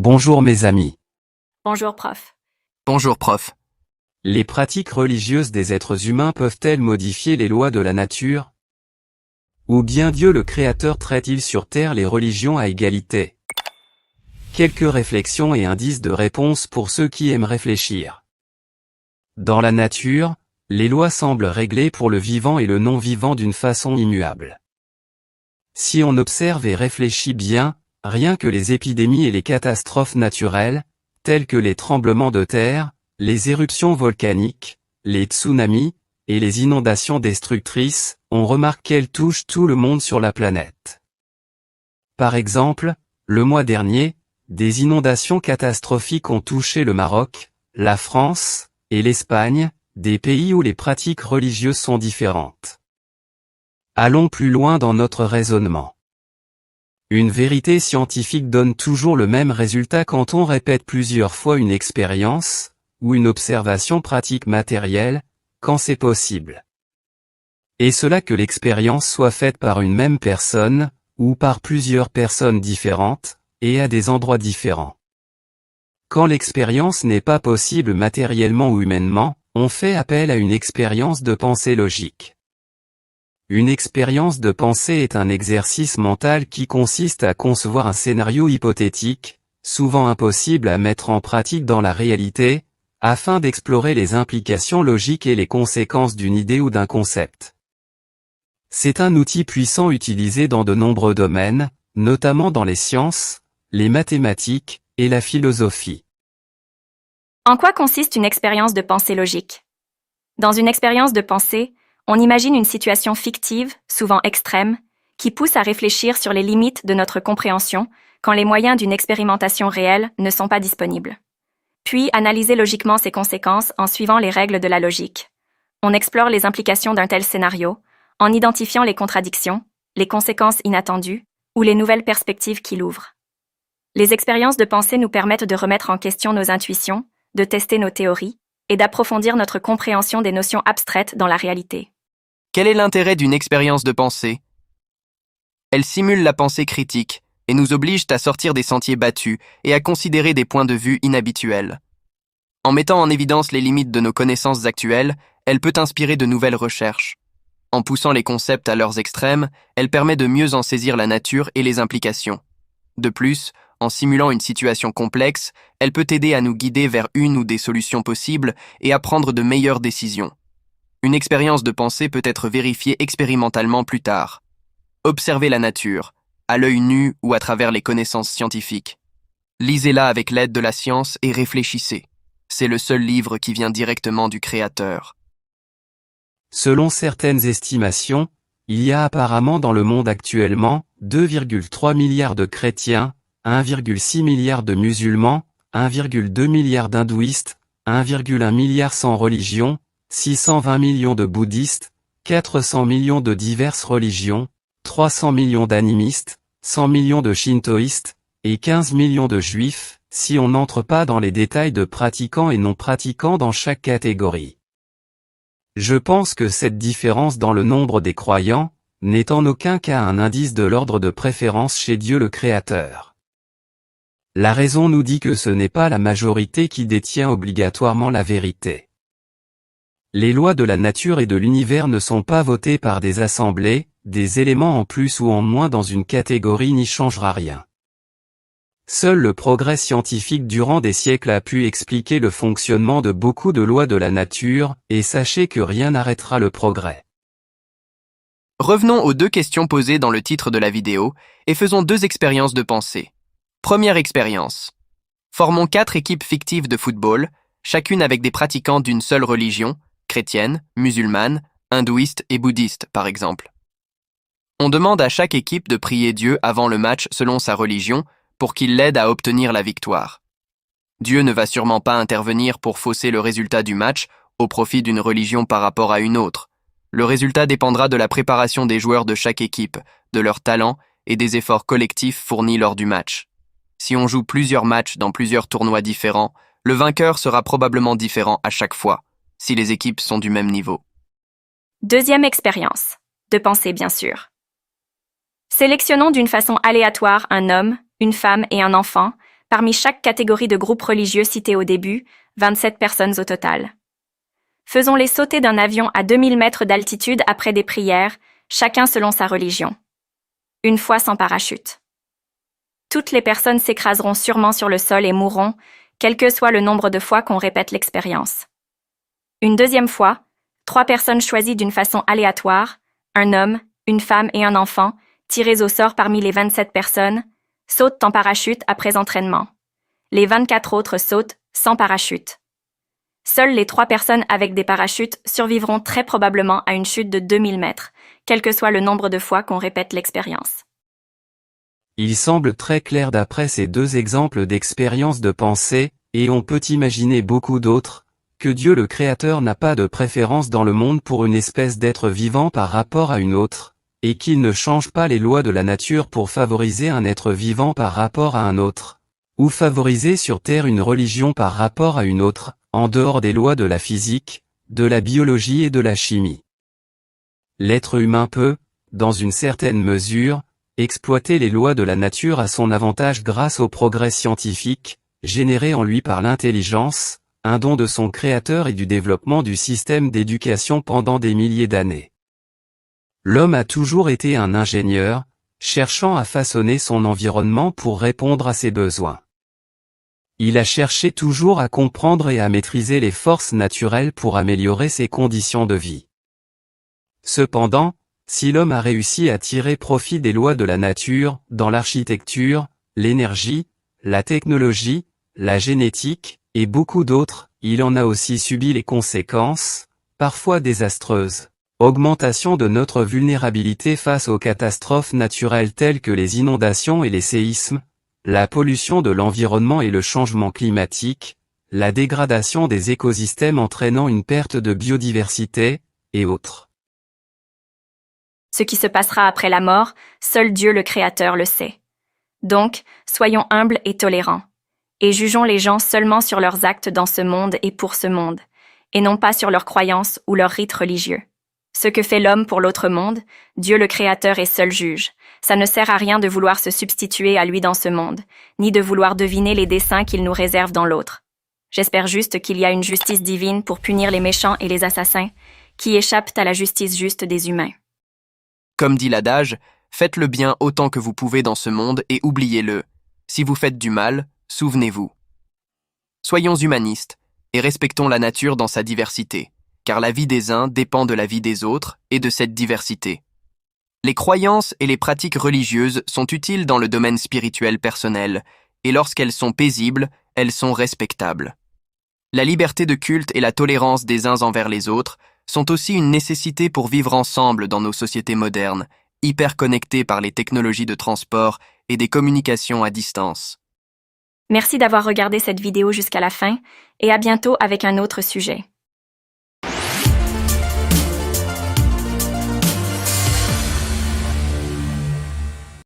Bonjour mes amis. Bonjour prof. Bonjour prof. Les pratiques religieuses des êtres humains peuvent-elles modifier les lois de la nature? Ou bien Dieu le Créateur traite-t-il sur terre les religions à égalité? Quelques réflexions et indices de réponse pour ceux qui aiment réfléchir. Dans la nature, les lois semblent réglées pour le vivant et le non-vivant d'une façon immuable. Si on observe et réfléchit bien, rien que les épidémies et les catastrophes naturelles, telles que les tremblements de terre, les éruptions volcaniques, les tsunamis, et les inondations destructrices, on remarque qu'elles touchent tout le monde sur la planète. Par exemple, le mois dernier, des inondations catastrophiques ont touché le Maroc, la France, et l'Espagne, des pays où les pratiques religieuses sont différentes. Allons plus loin dans notre raisonnement. Une vérité scientifique donne toujours le même résultat quand on répète plusieurs fois une expérience, ou une observation pratique matérielle, quand c'est possible. Et cela que l'expérience soit faite par une même personne, ou par plusieurs personnes différentes, et à des endroits différents. Quand l'expérience n'est pas possible matériellement ou humainement, on fait appel à une expérience de pensée logique. Une expérience de pensée est un exercice mental qui consiste à concevoir un scénario hypothétique, souvent impossible à mettre en pratique dans la réalité, afin d'explorer les implications logiques et les conséquences d'une idée ou d'un concept. C'est un outil puissant utilisé dans de nombreux domaines, notamment dans les sciences, les mathématiques et la philosophie. En quoi consiste une expérience de pensée logique? Dans une expérience de pensée, on imagine une situation fictive, souvent extrême, qui pousse à réfléchir sur les limites de notre compréhension quand les moyens d'une expérimentation réelle ne sont pas disponibles. Puis analyser logiquement ses conséquences en suivant les règles de la logique. On explore les implications d'un tel scénario, en identifiant les contradictions, les conséquences inattendues, ou les nouvelles perspectives qu'il ouvre. Les expériences de pensée nous permettent de remettre en question nos intuitions, de tester nos théories, et d'approfondir notre compréhension des notions abstraites dans la réalité. Quel est l'intérêt d'une expérience de pensée? Elle simule la pensée critique et nous oblige à sortir des sentiers battus et à considérer des points de vue inhabituels. En mettant en évidence les limites de nos connaissances actuelles, elle peut inspirer de nouvelles recherches. En poussant les concepts à leurs extrêmes, elle permet de mieux en saisir la nature et les implications. De plus, en simulant une situation complexe, elle peut aider à nous guider vers une ou des solutions possibles et à prendre de meilleures décisions. Une expérience de pensée peut être vérifiée expérimentalement plus tard. Observez la nature, à l'œil nu ou à travers les connaissances scientifiques. Lisez-la avec l'aide de la science et réfléchissez. C'est le seul livre qui vient directement du Créateur. Selon certaines estimations, il y a apparemment dans le monde actuellement 2,3 milliards de chrétiens, 1,6 milliard de musulmans, 1,2 milliard d'hindouistes, 1,1 milliard sans religion, 620 millions de bouddhistes, 400 millions de diverses religions, 300 millions d'animistes, 100 millions de shintoïstes, et 15 millions de juifs, si on n'entre pas dans les détails de pratiquants et non pratiquants dans chaque catégorie. Je pense que cette différence dans le nombre des croyants n'est en aucun cas un indice de l'ordre de préférence chez Dieu le Créateur. La raison nous dit que ce n'est pas la majorité qui détient obligatoirement la vérité. Les lois de la nature et de l'univers ne sont pas votées par des assemblées, des éléments en plus ou en moins dans une catégorie n'y changera rien. Seul le progrès scientifique durant des siècles a pu expliquer le fonctionnement de beaucoup de lois de la nature, et sachez que rien n'arrêtera le progrès. Revenons aux deux questions posées dans le titre de la vidéo et faisons deux expériences de pensée. Première expérience. Formons 4 équipes fictives de football, chacune avec des pratiquants d'une seule religion, chrétienne, musulmane, hindouiste et bouddhiste par exemple. On demande à chaque équipe de prier Dieu avant le match selon sa religion pour qu'il l'aide à obtenir la victoire. Dieu ne va sûrement pas intervenir pour fausser le résultat du match au profit d'une religion par rapport à une autre. Le résultat dépendra de la préparation des joueurs de chaque équipe, de leur talent et des efforts collectifs fournis lors du match. Si on joue plusieurs matchs dans plusieurs tournois différents, le vainqueur sera probablement différent à chaque fois, si les équipes sont du même niveau. Deuxième expérience, de pensée bien sûr. Sélectionnons d'une façon aléatoire un homme, une femme et un enfant, Parmi chaque catégorie de groupe religieux cité au début, 27 personnes au total. Faisons-les sauter d'un avion à 2000 mètres d'altitude après des prières, chacun selon sa religion. Une fois sans parachute. Toutes les personnes s'écraseront sûrement sur le sol et mourront, quel que soit le nombre de fois qu'on répète l'expérience. Une deuxième fois, 3 personnes choisies d'une façon aléatoire, un homme, une femme et un enfant, tirés au sort parmi les 27 personnes, sautent en parachute après entraînement. Les 24 autres sautent sans parachute. Seules les 3 personnes avec des parachutes survivront très probablement à une chute de 2000 mètres, quel que soit le nombre de fois qu'on répète l'expérience. Il semble très clair d'après ces 2 exemples d'expérience de pensée, et on peut imaginer beaucoup d'autres, que Dieu le Créateur n'a pas de préférence dans le monde pour une espèce d'être vivant par rapport à une autre, et qu'il ne change pas les lois de la nature pour favoriser un être vivant par rapport à un autre, ou favoriser sur Terre une religion par rapport à une autre, en dehors des lois de la physique, de la biologie et de la chimie. L'être humain peut, dans une certaine mesure, exploiter les lois de la nature à son avantage grâce au progrès scientifique, généré en lui par l'intelligence, un don de son créateur et du développement du système d'éducation pendant des milliers d'années. L'homme a toujours été un ingénieur, cherchant à façonner son environnement pour répondre à ses besoins. Il a cherché toujours à comprendre et à maîtriser les forces naturelles pour améliorer ses conditions de vie. Cependant, si l'homme a réussi à tirer profit des lois de la nature, dans l'architecture, l'énergie, la technologie, la génétique, et beaucoup d'autres, il en a aussi subi les conséquences, parfois désastreuses. Augmentation de notre vulnérabilité face aux catastrophes naturelles telles que les inondations et les séismes, la pollution de l'environnement et le changement climatique, la dégradation des écosystèmes entraînant une perte de biodiversité, et autres. Ce qui se passera après la mort, seul Dieu le Créateur le sait. Donc, soyons humbles et tolérants, et jugeons les gens seulement sur leurs actes dans ce monde et pour ce monde, et non pas sur leurs croyances ou leurs rites religieux. Ce que fait l'homme pour l'autre monde, Dieu le Créateur est seul juge. Ça ne sert à rien de vouloir se substituer à lui dans ce monde, ni de vouloir deviner les desseins qu'il nous réserve dans l'autre. J'espère juste qu'il y a une justice divine pour punir les méchants et les assassins, qui échappent à la justice juste des humains. Comme dit l'adage, faites le bien autant que vous pouvez dans ce monde et oubliez-le. Si vous faites du mal, souvenez-vous. Soyons humanistes et respectons la nature dans sa diversité, car la vie des uns dépend de la vie des autres et de cette diversité. Les croyances et les pratiques religieuses sont utiles dans le domaine spirituel personnel, et lorsqu'elles sont paisibles, elles sont respectables. La liberté de culte et la tolérance des uns envers les autres sont aussi une nécessité pour vivre ensemble dans nos sociétés modernes, hyper connectées par les technologies de transport et des communications à distance. Merci d'avoir regardé cette vidéo jusqu'à la fin, et à bientôt avec un autre sujet.